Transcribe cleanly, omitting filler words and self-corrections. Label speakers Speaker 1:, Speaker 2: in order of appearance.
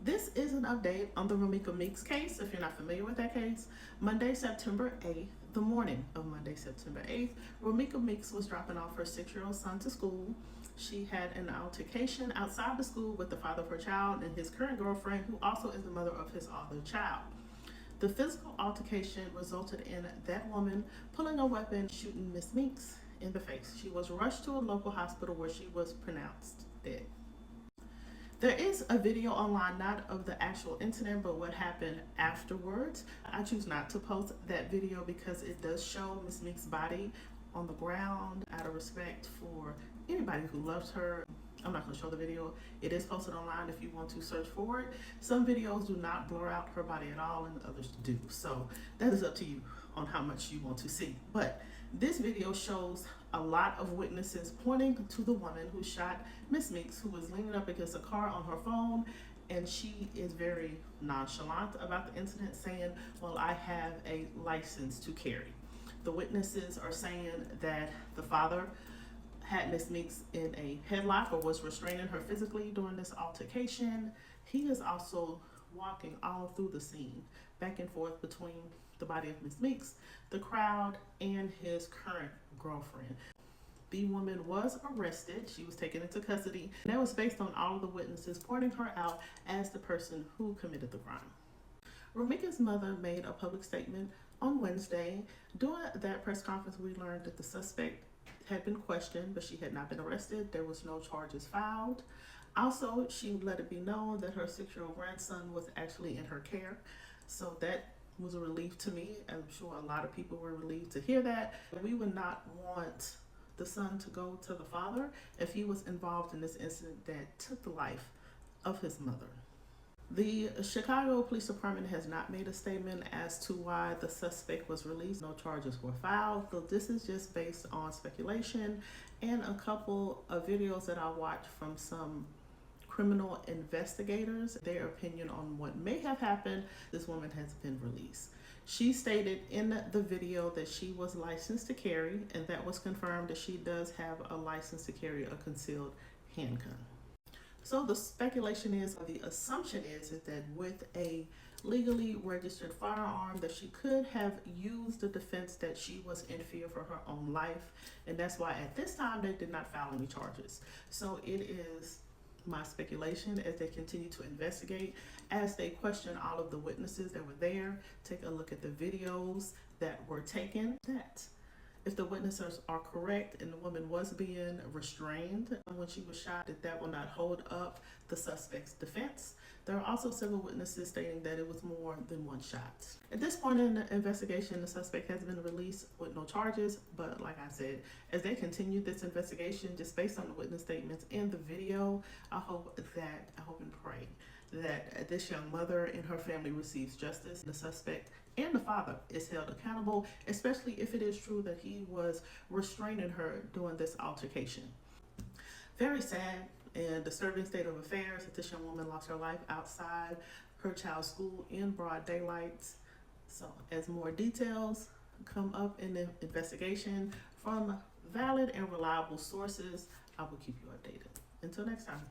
Speaker 1: This is an update on the Romeca Meeks case. If you're not familiar with that case, Monday, September 8th, the morning of Monday, September 8th, Romeca Meeks was dropping off her 6-year-old son to school. She had an altercation outside the school with the father of her child and his current girlfriend, who also is the mother of his other child. The physical altercation resulted in that woman pulling a weapon, shooting Miss Meeks in the face. She was rushed to a local hospital where she was pronounced dead. There is a video online, not of the actual incident, but what happened afterwards. I choose not to post that video because it does show Miss Meeks' body on the ground. Out of respect for anybody who loves her, I'm not going to show the video. It is posted online if you want to search for it. Some videos do not blur out her body at all and others do. So that is up to you on how much you want to see. But this video shows a lot of witnesses pointing to the woman who shot Miss Meeks, who was leaning up against a car on her phone, and she is very nonchalant about the incident, saying, well, I have a license to carry. The witnesses are saying that the father had Miss Meeks in a headlock or was restraining her physically during this altercation. He is also walking all through the scene, back and forth between the body of Miss Meeks, the crowd, and his current girlfriend. The woman was arrested. She was taken into custody. And that was based on all of the witnesses pointing her out as the person who committed the crime. Romeca's mother made a public statement on Wednesday. During that press conference, we learned that the suspect had been questioned, but she had not been arrested. There was no charges filed. Also, she let it be known that her 6-year-old grandson was actually in her care. So that was a relief to me. I'm sure a lot of people were relieved to hear that. We would not want the son to go to the father if he was involved in this incident that took the life of his mother. The Chicago Police Department has not made a statement as to why the suspect was released. No charges were filed. So this is just based on speculation and a couple of videos that I watched from some criminal investigators, their opinion on what may have happened. This woman has been released. She stated in the video that she was licensed to carry, and that was confirmed that she does have a license to carry a concealed handgun. So the speculation is, or the assumption is that with a legally registered firearm, that she could have used the defense that she was in fear for her own life, and that's why at this time they did not file any charges. So it is my speculation as they continue to investigate, as they question all of the witnesses that were there, take a look at the videos that were taken, that if the witnesses are correct and the woman was being restrained when she was shot, that will not hold up the suspect's defense. There are also several witnesses stating that it was more than one shot. At this point in the investigation, the suspect has been released with no charges, but like I said, as they continue this investigation, just based on the witness statements and the video, I hope and pray that this young mother and her family receives justice. The suspect and the father is held accountable, especially if it is true that he was restraining her during this altercation. Very sad and disturbing state of affairs that this young woman lost her life outside her child's school in broad daylight. So as more details come up in the investigation from valid and reliable sources, I will keep you updated. Until next time.